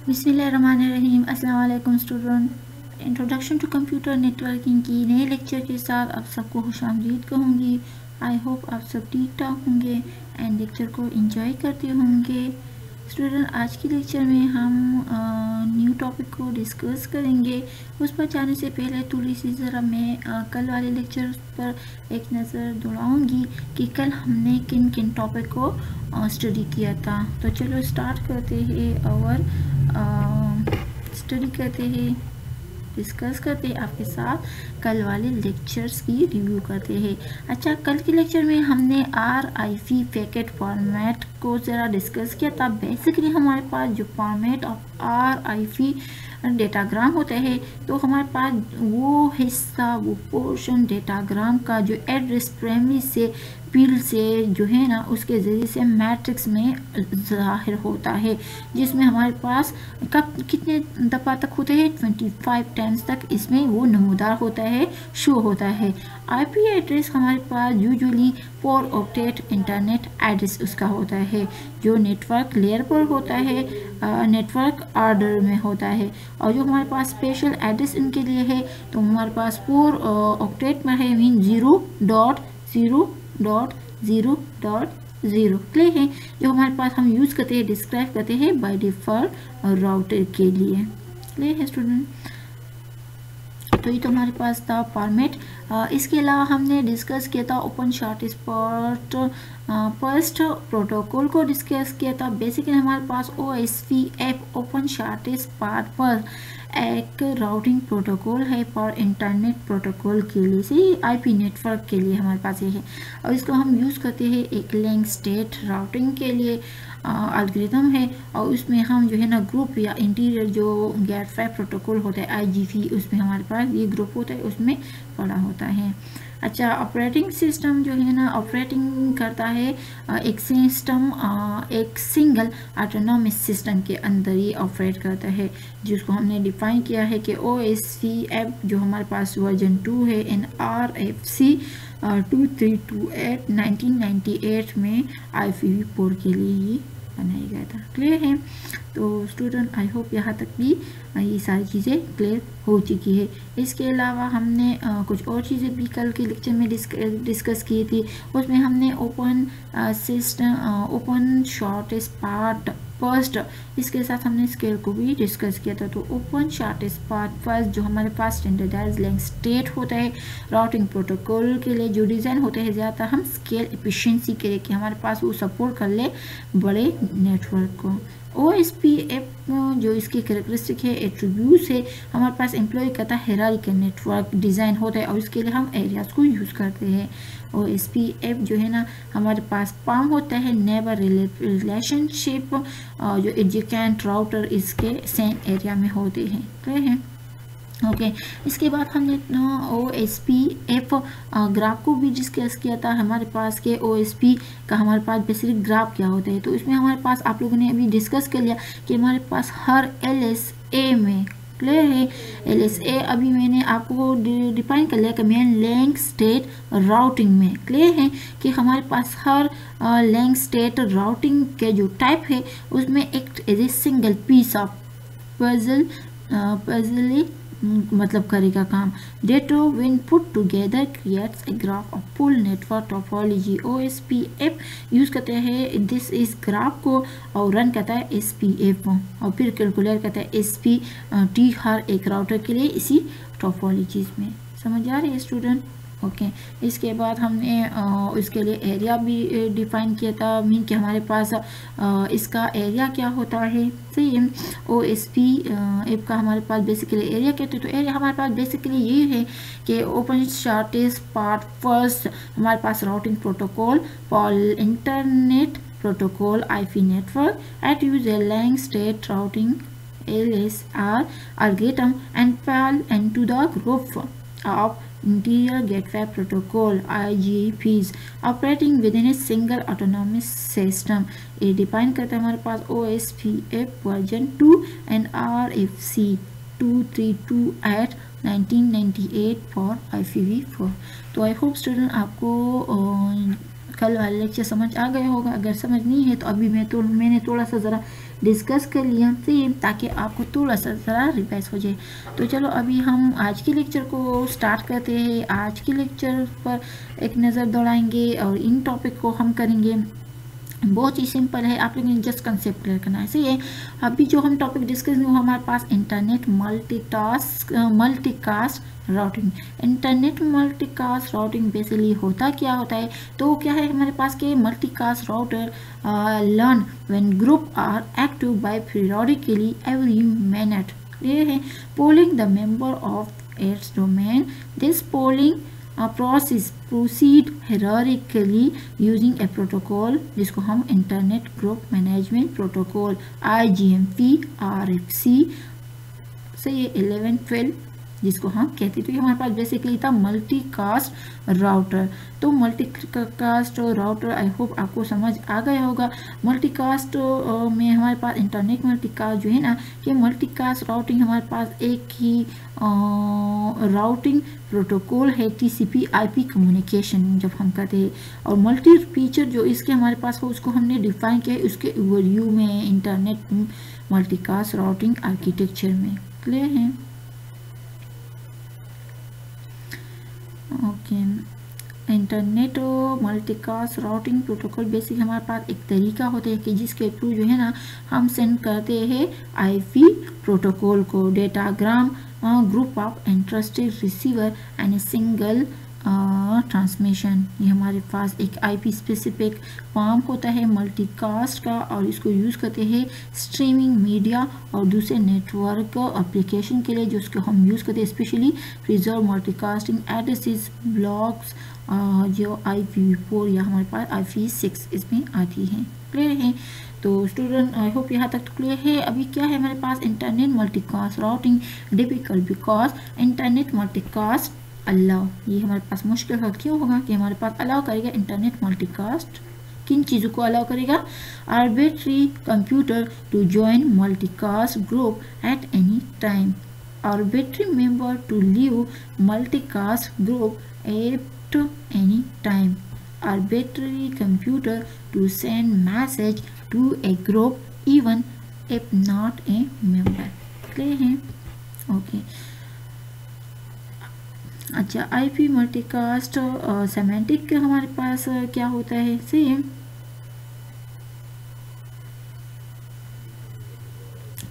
बिस्मिल्लाहिर्रहमानिर्रहीम। अस्सलाम वालेकुम student. Introduction to computer networking की नए लेक्चर के साथ आप सबको खुशामदीद कहूँगी। आई होप आप सब ठीक ठाक होंगे एंड लेक्चर को एंजॉय करते होंगे। स्टूडेंट, आज की लेक्चर में हम न्यू टॉपिक को डिस्कस करेंगे। उस पर जाने से पहले थोड़ी सी ज़रा मैं कल वाले लेक्चर पर एक नज़र दौड़ाऊँगी कि कल हमने किन किन टॉपिक को स्टडी किया था। तो चलो स्टार्ट करते हैं और स्टडी करते हैं, डिस्कस करते हैं आपके साथ कल वाले लेक्चर्स की रिव्यू करते हैं। अच्छा, कल के लेक्चर में हमने RIP पैकेट फॉर्मेट को ज़रा डिस्कस किया था। बेसिकली हमारे पास जो फॉर्मेट ऑफ RIP डेटाग्राम होता है, तो हमारे पास वो हिस्सा, वो पोर्शन डेटाग्राम का जो एड्रेस प्राइमरी से फील्ड से जो है ना, उसके ज़रिए से मैट्रिक्स में ज़ाहिर होता है, जिसमें हमारे पास कब कितने दफ़ा तक होते हैं, 25 टाइम्स तक इसमें वो नमूदार होता है, शो होता है। IP एड्रेस हमारे पास यूजुअली 4 ऑक्टेट इंटरनेट एड्रेस उसका होता है, जो नेटवर्क लेयर पर होता है, नेटवर्क ऑर्डर में होता है। और जो हमारे पास स्पेशल एड्रेस इनके लिए है, तो हमारे पास 4 ऑक्टेट में है, मीन 0.0.0.0 क्लियर है, जो हमारे पास हम यूज़ करते हैं, डिस्क्राइब करते हैं बाय डिफ़ॉल्ट राउटर के लिए। क्लियर है स्टूडेंट? तो ये तो हमारे पास था फॉर्मेट। इसके अलावा हमने डिस्कस किया था ओपन शॉर्टेस्ट फर्स्ट प्रोटोकॉल को डिस्कस किया था। बेसिकली हमारे पास OSPF ओपन शॉर्टेस्ट पाथ पर एक राउटिंग प्रोटोकॉल है फॉर इंटरनेट प्रोटोकॉल के लिए, IP नेटवर्क के लिए हमारे पास ये है, और इसको हम यूज़ करते हैं एक लिंक स्टेट राउटिंग के लिए। एल्गोरिथम है, और उसमें हम जो है ना ग्रुप या इंटीरियर जो गेटवे प्रोटोकॉल होता है IGP, उसमें हमारे पास ये ग्रुप होता है, उसमें पड़ा होता है। अच्छा, ऑपरेटिंग सिस्टम जो है ना ऑपरेटिंग करता है एक सिस्टम एक सिंगल ऑटोनॉमस सिस्टम के अंदर ही ऑपरेट करता है, जिसको हमने डिफाइन किया है कि OSPF जो हमारे पास वर्जन 2 है, RFC 2328 1998 में IPv4 के लिए ही बनाया गया था। क्लियर है? तो स्टूडेंट, आई होप यहाँ तक भी ये सारी चीज़ें क्लियर हो चुकी है। इसके अलावा हमने कुछ और चीज़ें भी कल के लेक्चर में डिस्कस की थी। उसमें हमने open system open shortest path first, इसके साथ हमने स्केल को भी डिस्कस किया था। तो ओपन शॉर्टेस्ट पाथ फर्स्ट जो हमारे पास स्टैंडर्डाइज लिंक स्टेट होता है राउटिंग प्रोटोकॉल के लिए, जो डिज़ाइन होते हैं ज़्यादातर हम स्केल एफिशिएंसी के लिए कि हमारे पास वो सपोर्ट कर ले बड़े नेटवर्क को। OSPF जो इसकी कैरेक्टरिस्टिक है, एट्रीब्यूट्स है, हमारे पास एम्प्लॉय कहता है हायरार्किकल नेटवर्क डिज़ाइन होता है, और इसके लिए हम एरियाज को यूज़ करते हैं। OSPF जो है ना हमारे पास पाम होता है, नेबर रिलेशनशिप, जो एडजेसेंट राउटर इसके सेम एरिया में होते हैं। क्लियर है? ओके, इसके बाद हमने OSPF ग्राफ को भी डिस्कस किया था। हमारे पास के OSP का हमारे पास बेसिक ग्राफ क्या होता है, तो इसमें हमारे पास आप लोगों ने अभी डिस्कस कर लिया कि हमारे पास हर LSA में, क्लियर है, LSA अभी मैंने आपको डिफाइन कर लिया कि मेन लिंक स्टेट राउटिंग में। क्लियर है कि हमारे पास हर लिंक स्टेट राउटिंग के जो टाइप है उसमें एक as a single piece of puzzle मतलब करेगा काम। Data when put together creates a graph of full network topology. OSPF use करते हैं दिस इस ग्राफ को, और रन करता है SPF, और फिर कैलकुलेट करता है SPT हर एक राउटर के लिए इसी टोपोलॉजीज में। समझ आ रही है स्टूडेंट? ओके, इसके बाद हमने इसके लिए एरिया भी डिफाइन किया था, मीन कि हमारे पास इसका एरिया क्या होता है। सही है, OSPF का हमारे पास बेसिकली एरिया कहते हैं। तो एरिया हमारे पास बेसिकली ये है कि ओपन शॉर्टेस्ट पाथ फर्स्ट हमारे पास routing protocol for internet protocol IP network at use a link state routing LSR algorithm and fall into the group of Interior Gateway Protocol IGPs operating within a single autonomous system। ये define करता है हमारे पास OSPF version 2 and RFC 2328 1998 for IPv4। तो I hope student आपको कल वाला lecture समझ आ गया होगा। अगर समझ नहीं है तो अभी मैंने थोड़ा सा ज़रा डिस्कस कर लिया सही, ताकि आपको थोड़ा सा ज़रा रिवाइज हो जाए। तो चलो अभी हम आज के लेक्चर को स्टार्ट करते हैं। आज के लेक्चर पर एक नज़र दौड़ाएंगे और इन टॉपिक को हम करेंगे। बहुत ही सिंपल है, आप लोगों ने जस्ट कंसेप्ट क्लियर करना है सही है। अभी जो हम टॉपिक डिस्कस वो हमारे पास internet multicast routing. Internet multicast routing basically होता क्या होता है, तो क्या है हमारे पास के multicast router learn when group are active by periodically every minute. ये है polling the member of its domain. This polling process proceed hierarchically using a protocol जिसको हम internet group management protocol IGMP RFC से ये 11-12 जिसको हम कहते हैं। तो ये हमारे पास बेसिकली था मल्टीकास्ट राउटर। तो मल्टीकास्ट राउटर आई होप आपको समझ आ गया होगा। मल्टीकास्ट में हमारे पास इंटरनेट मल्टीकास्ट जो है ना, कि मल्टीकास्ट राउटिंग हमारे पास एक ही राउटिंग प्रोटोकॉल है, TCP IP कम्युनिकेशन जब हम कहते हैं। और मल्टी फीचर जो इसके हमारे पास हो उसको हमने डिफाइन किया है उसके ओवरव्यू में इंटरनेट मल्टीकास्ट राउटिंग आर्किटेक्चर में। क्लियर है? Okay, internet multicast routing protocol basic हमारे पास एक तरीका होता है कि जिसके थ्रू जो है ना हम सेंड करते हैं IP प्रोटोकॉल को datagram group of interested receiver and a single transmission. ये हमारे पास एक IP स्पेसिफिक फॉर्म होता है मल्टीकास्ट का, और इसको यूज़ करते हैं स्ट्रीमिंग मीडिया और दूसरे नेटवर्क एप्लीकेशन के लिए, जो उसको हम यूज़ करते हैं specially reserve multicasting addresses blocks जो IPv4 या हमारे पास IPv6 इसमें आती है। क्लियर है? तो स्टूडेंट आई होप यहाँ तक क्लियर है। अभी क्या है हमारे पास internet multicast routing difficult because internet multicast allow, ये हमारे पास मुश्किल है। क्यों होगा कि हमारे पास अलाउ करेगा इंटरनेट मल्टीकास्ट, किन चीज़ों को अलाउ करेगा? Arbitrary computer to join multicast group at any time, arbitrary member to leave multicast group at any time, arbitrary computer to send message to a group even if not a member। Clear है? Okay, अच्छा IP multicast semantic हमारे पास क्या होता है? Same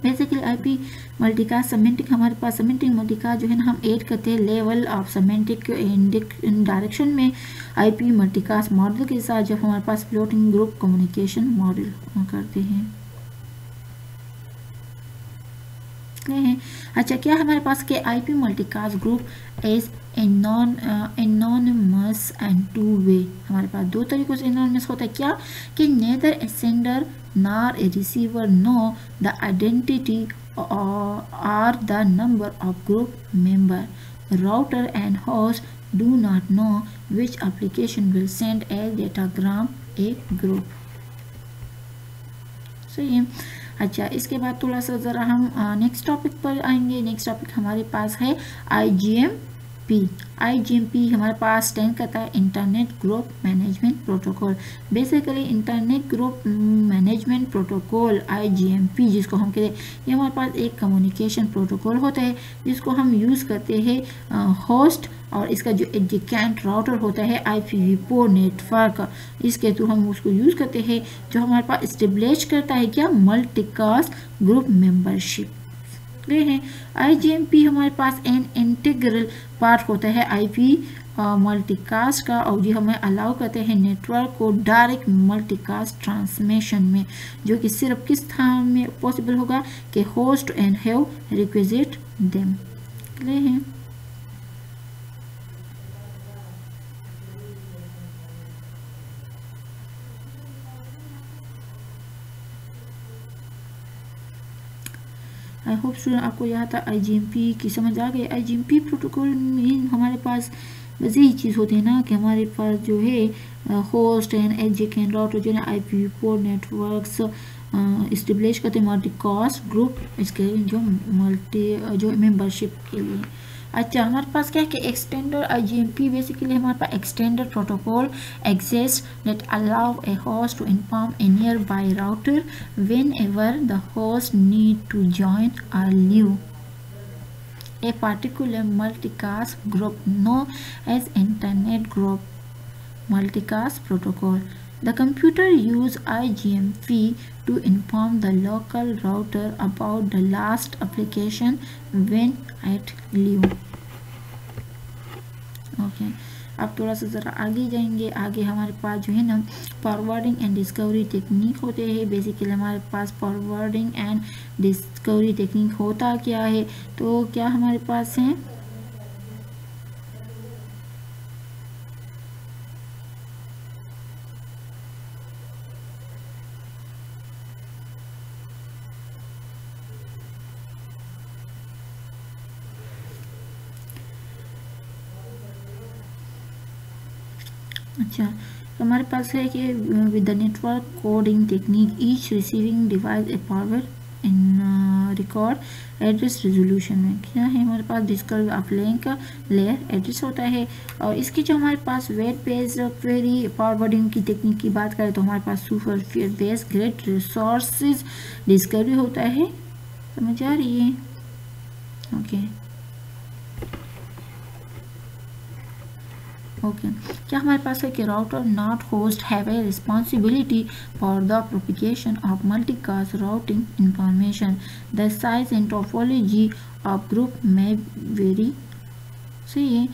basically IP multicast semantic हमारे पास semantic multicast जो है ना हम ऐड करते हैं level of semantic in direction में IP मल्टीकास्ट मॉडल के साथ, जब हमारे पास फ्लोटिंग ग्रुप कम्युनिकेशन मॉडल करते हैं। अच्छा, क्या हमारे पास के IP multicast group is anonymous and two way. हमारे पास दो तरीकों से एनोनिमस होता है। क्या कि neither a sender nor a receiver know the identity और the number of group member. Router and host do not know which application will send a datagram a group. सही है? अच्छा, इसके बाद थोड़ा सा ज़रा हम नेक्स्ट टॉपिक पर आएंगे। नेक्स्ट टॉपिक हमारे पास है IGMP हमारे पास स्टैंड करता है internet group management protocol. Basically internet group management protocol IGMP जिसको हम कहते हैं, ये हमारे पास एक कम्युनिकेशन प्रोटोकॉल होता है जिसको हम यूज़ करते हैं होस्ट और इसका जो एडजेसेंट राउटर होता है IPv4 नेटवर्क, इसके थ्रू हम उसको यूज़ करते हैं, जो हमारे पास इस्टेब्लिश करता है क्या? Multicast group membership. क्लियर है? IGMP हमारे पास एन इंटीग्रल पार्ट होता है IP मल्टीकास्ट का, और ये हमें अलाउ करते हैं नेटवर्क को डायरेक्ट मल्टीकास्ट ट्रांसमिशन में, जो कि सिर्फ किस स्थान में पॉसिबल होगा कि host and have requisite them. Clear है? आई होप स्टूडेंट आपको यहाँ तक IGMP की समझ आ गई। IGMP प्रोटोकॉल में हमारे पास बस यही चीज़ होती है ना कि हमारे पास जो है होस्ट एंड एडजेसेंट राउटर जो है IPv4 नेटवर्क्स इस्टेब्लिश करते हैं मल्टीकास्ट ग्रुप इसके जो मेंबरशिप के लिए। अच्छा, हमारे पास क्या है कि एक्सटेंडर IGMP बेसिकली हमारे पास extender protocol exist that allow a host to inform a nearby router whenever the host need to join और leave a particular multicast group known as Internet Group Multicast Protocol. The computer uses IGMP to inform the local router about the last application when at leave. Okay. अब थोड़ा सा ज़रा आगे जाएंगे। आगे हमारे पास जो है ना फॉरवर्डिंग एंड डिस्कवरी टेक्निक होते हैं। बेसिकली हमारे पास फॉरवर्डिंग एंड डिस्कवरी टेक्निक होता क्या है, तो क्या हमारे पास है अच्छा, तो हमारे पास है कि with the network coding technique each receiving device a forward in record address resolution में क्या है हमारे पास discovery of link layer address होता है। और इसकी जो हमारे पास वेब पेज क्वेरी फॉरवर्डिंग की टेक्निक की बात करें तो हमारे पास super base great resources discovery होता है। समझ आ रही है? ओके ओके क्या हमारे पास है कि router not host have a responsibility for the propagation of multicast routing information the size and topology of group में वेरी। सही है।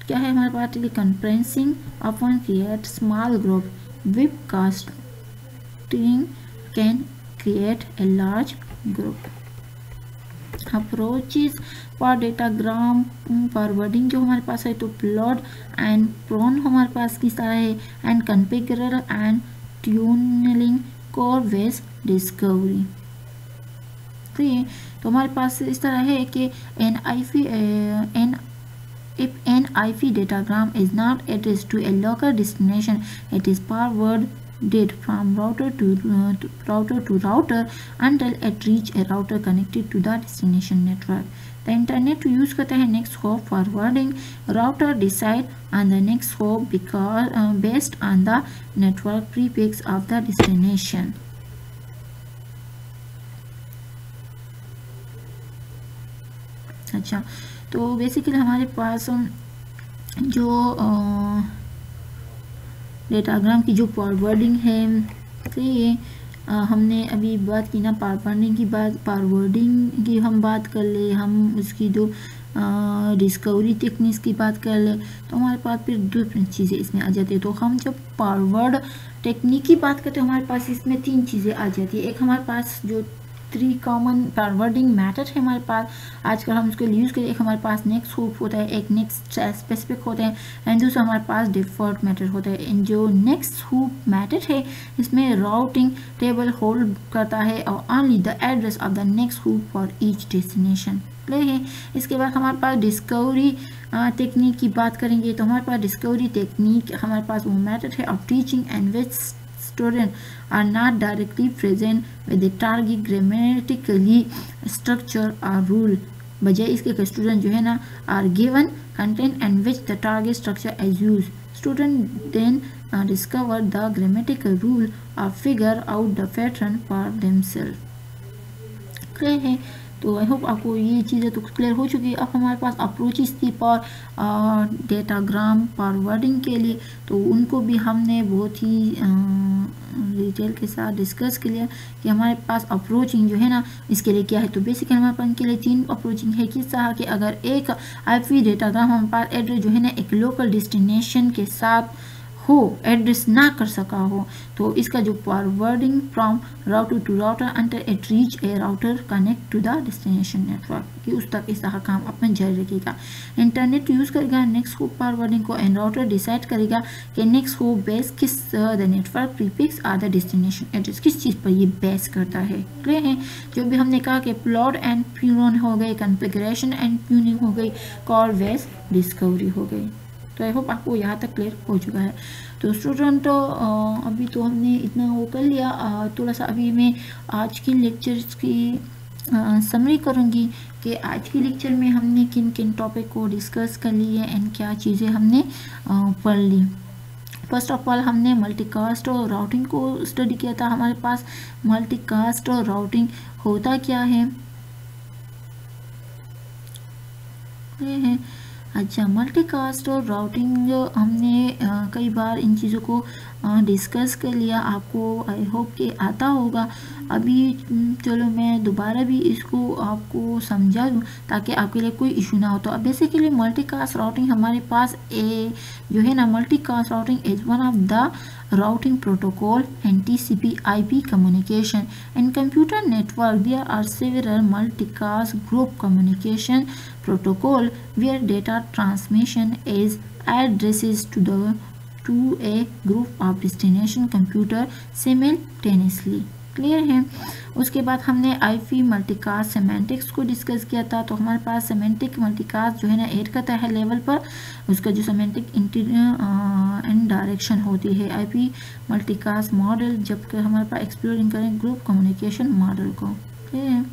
क्या है हमारे पास conferencing upon create small group webcasting can create a large group. Approaches for datagram forwarding जो हमारे पास है तो प्लॉट एंड प्रोन हमारे पास किस तरह है and configurer and tuning core base discovery. तो ये तो हमारे पास इस तरह है कि if an IP datagram is not addressed to a local destination, it is forwarded from router to router until it reach a router connected to the destination network. The internet use करता है next hop forwarding. Router decide on the next hop because based on the network prefix of the destination. अच्छा, तो basically हमारे पास जो datagram की जो forwarding है, सही है, हमने अभी बात की ना फॉरवर्डिंग की हम बात कर ले, हम उसकी जो डिस्कवरी टेक्निक्स की बात कर ले तो हमारे पास फिर डिफरेंट चीज़ें इसमें आ जाती है। तो हम जब फॉरवर्ड टेक्निक की बात करते हैं हमारे पास इसमें 3 चीज़ें आ जाती है। एक हमारे पास जो 3 कॉमन फॉरवर्डिंग मेथड है हमारे पास आजकल हम उसको यूज़ करें। एक हमारे पास नेक्स्ट हूप होता है, एक नेक्स्ट स्पेसिफिक होता है एंड दूसरा हमारे पास डिफ़ॉल्ट मेथड होता है। इन जो नेक्स्ट हूप मेथड है इसमें राउटिंग टेबल होल्ड करता है और only the address of the next hoop for each destination है। इसके बाद हमारे पास डिस्कवरी टेक्निक की बात करेंगे तो हमारे पास डिस्कवरी टेक्निक हमारे पास वो मेथड है of teaching and which students are not directly present with the target grammatically structure or rule। बजाय इसके कि स्टूडेंट जो है ना are given content and which the target structure is used। Student then discover the grammatical rule or figure out the pattern for themselves। Clear है? तो I hope आपको ये चीज़ें तो क्लियर हो चुकी है। अब हमारे पास अप्रोचेस थी फॉर डेटाग्राम फॉरवर्डिंग के लिए, तो उनको भी हमने बहुत ही डिटेल के साथ डिस्कस कर लिया कि हमारे पास अप्रोचिंग जो है ना इसके लिए क्या है। तो बेसिकली हमारे पास इनके लिए 3 अप्रोचिंग है। किस तरह कि अगर एक IP डेटाग्राम हमारे पास एड्रेस जो है ना एक लोकल डेस्टिनेशन के साथ हो, एड्रेस ना कर सका हो, तो इसका जो forwarding from router to router until it reach a router connect to the destination network कि उस तक इस तरह काम अपना जारी रखेगा। इंटरनेट यूज़ करेगा नेक्स्ट होप फॉरवर्डिंग को एंड राउटर डिसाइड करेगा कि नेक्स्ट होप बेस किस the network prefix or the destination address किस चीज़ पर ये बेस करता है। क्लियर है? जो भी हमने कहा कि प्लॉट एंड प्यून हो गई, कॉन्फ़िगरेशन एंड ट्यूनिंग हो गई, कॉल बेस डिस्कवरी हो गई। तो आई होप आपको यहाँ तक क्लियर हो चुका है। तो स्टूडेंट अभी तो हमने इतना वो कर लिया, थोड़ा सा अभी मैं आज की लेक्चर्स की समरी करूँगी कि आज के लेक्चर में हमने किन किन टॉपिक को डिस्कस कर लिए एंड क्या चीज़ें हमने पढ़ ली। फर्स्ट ऑफ ऑल हमने मल्टीकास्ट और राउटिंग को स्टडी किया था। हमारे पास मल्टीकास्ट और राउटिंग होता क्या है। अच्छा, मल्टीकास्ट और राउटिंग हमने कई बार इन चीज़ों को डिस्कस कर लिया, आपको आई होप कि आता होगा। अभी चलो मैं दोबारा भी इसको आपको समझा दूँ ताकि आपके लिए कोई इशू ना हो। तो अब बेसिकली मल्टीकास्ट राउटिंग हमारे पास जो है ना, multicast routing is one of the routing protocol and TCP/IP communication. In computer network, there are several multicast group communication protocol where data transmission is addresses to a group of destination computer simultaneously. Clear है। उसके बाद हमने IP multicast semantics को discuss किया था। तो हमारे पास semantic multicast जो है ना ऐड करता है लेवल पर, उसका जो सेमेंटिक एंड डायरेक्शन होती है। आईपी मल्टीकास्ट मॉडल जबकि हमारे पास एक्सप्लोरिंग करें ग्रुप कम्युनिकेशन मॉडल को। ठीक है।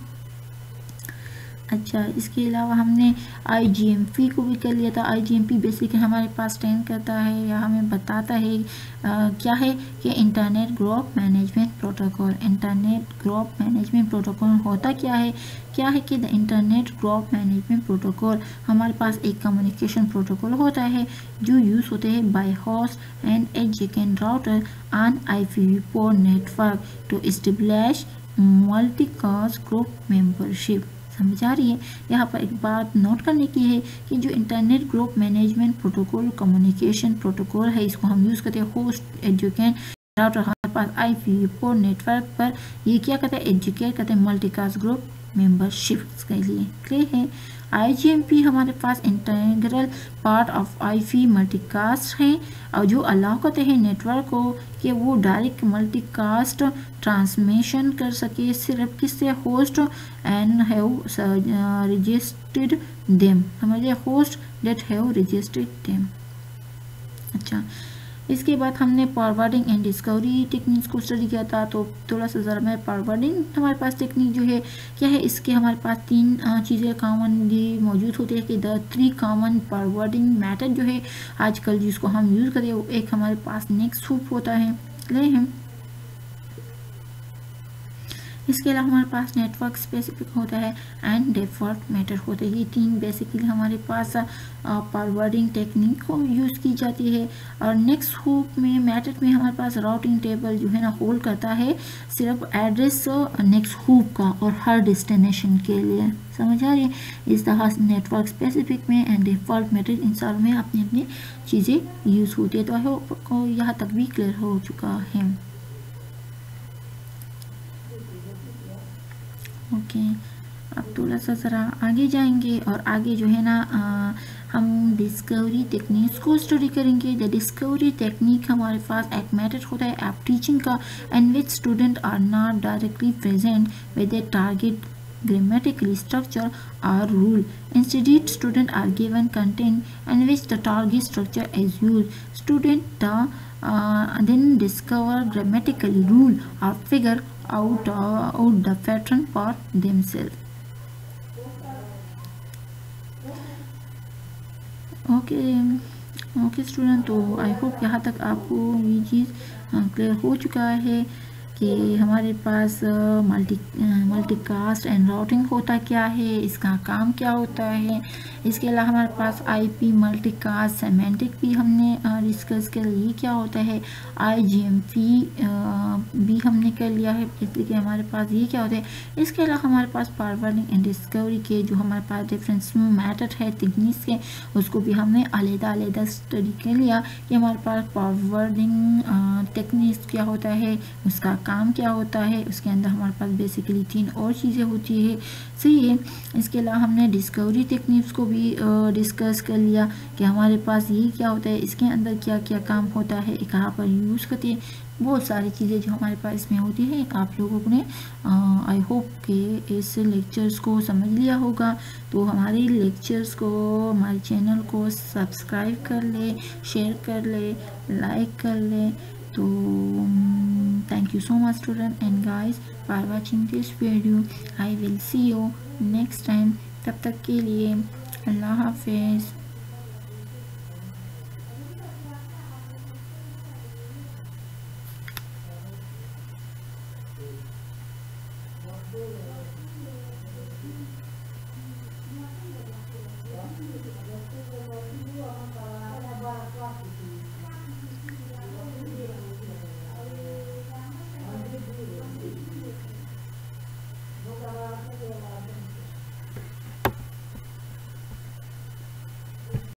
अच्छा, इसके अलावा हमने IGMP को भी कर लिया था। IGMP बेसिकली हमारे पास स्टैंड करता है या हमें बताता है क्या है कि internet group management protocol. Internet group management protocol होता क्या है कि the internet group management protocol हमारे पास एक कम्युनिकेशन प्रोटोकॉल होता है जो यूज़ होते हैं by host and adjacent router on IPv4 network to establish multicast group membership. समझ आ रही है। यहाँ पर एक बात नोट करने की है कि जो internet group management protocol communication protocol है, इसको हम यूज़ करते हैं होस्ट एडजेसेंट राउटर हमारे पास IPv4 नेटवर्क पर। ये क्या करते हैं, एडजुकेट करते हैं मल्टीकास्ट ग्रुप मेंबरशिप के लिए। क्लियर है। IGMP हमारे पास integral part of IP multicast है और जो अलाउ करते हैं नेटवर्क को कि वो डायरेक्ट मल्टीकास्ट ट्रांसमिशन कर सके सिर्फ किससे, host and have registered them. समझिए, host that have registered them. अच्छा, इसके बाद हमने फॉरवर्डिंग एंड डिस्कवरी टेक्निक्स को स्टडी किया था। तो थोड़ा सा ज़रा मैं फॉरवर्डिंग हमारे पास टेक्निक जो है क्या है, इसके हमारे पास तीन चीज़ें कॉमनली मौजूद होती है कि द 3 कॉमन फॉरवर्डिंग मेथड जो है आजकल जिसको हम यूज़ करें वो एक हमारे पास नेक्स्ट हूप होता है। ले हम इसके अलावा हमारे पास नेटवर्क स्पेसिफिक होता है एंड डिफ़ॉल्ट मेथड होता है। ये 3 बेसिकली हमारे पास फॉरवर्डिंग टेक्निक को यूज़ की जाती है। और नेक्स्ट हूप में मेथड में हमारे पास राउटिंग टेबल जो है ना होल्ड करता है सिर्फ एड्रेस नेक्स्ट हूप का और हर डेस्टिनेशन के लिए। समझ आ रही है। इस तरह नेटवर्क स्पेसिफिक में एंड डिफ़ॉल्ट मेथड इन सारों में अपनी अपनी चीज़ें यूज़ होती है। तो आपको यहाँ तक भी क्लियर हो चुका है। ओके, अब थोड़ा सा ज़रा आगे जाएंगे और आगे जो है ना हम डिस्कवरी टेक्निक्स को स्टडी करेंगे। द डिस्कवरी टेक्निक हमारे पास एक मेथड होता है ऐप टीचिंग का and which student are not directly present with a target grammatical structure or rule. Instead, students are given content in which the target structure is used. Students then discover grammatical rule or figure out the pattern for themselves. Okay student, तो I hope यहाँ तक आपको ये चीज़ clear हो चुका है कि हमारे पास मल्टीकास्ट एंड राउटिंग होता क्या है, इसका काम क्या होता है। इसके अलावा हमारे पास आईपी मल्टीकास्ट सेमेंटिक भी हमने डिस्कस कर लिया क्या होता है। IGMP भी हमने कर लिया है, इसलिए हमारे पास ये क्या होता है। इसके अलावा हमारे पास फॉरवर्डिंग एंड डिस्कवरी के जो हमारे पास डिफरेंस मेथड है टेक्निक्स के, उसको भी हमने अलग-अलग स्टडी कर लिया कि हमारे पास फॉरवर्डिंग टेक्निक्स क्या होता है, उसका काम क्या होता है। उसके अंदर हमारे पास बेसिकली 3 और चीज़ें होती है। सही है। इसके अलावा हमने डिस्कवरी टेक्निक्स को भी डिस्कस कर लिया कि हमारे पास ये क्या होता है, इसके अंदर क्या क्या काम होता है, कहाँ पर यूज़ करते हैं। बहुत सारी चीज़ें जो हमारे पास इसमें होती है। आप लोगों ने आई होप कि इस लेक्चर्स को समझ लिया होगा। तो हमारे लेक्चर्स को, हमारे चैनल को सब्सक्राइब कर ले, शेयर कर ले, लाइक कर ले। तो Thank you so much student and guys for watching this video. I will see you next time. तब तक के लिए अल्लाह हाफिज़।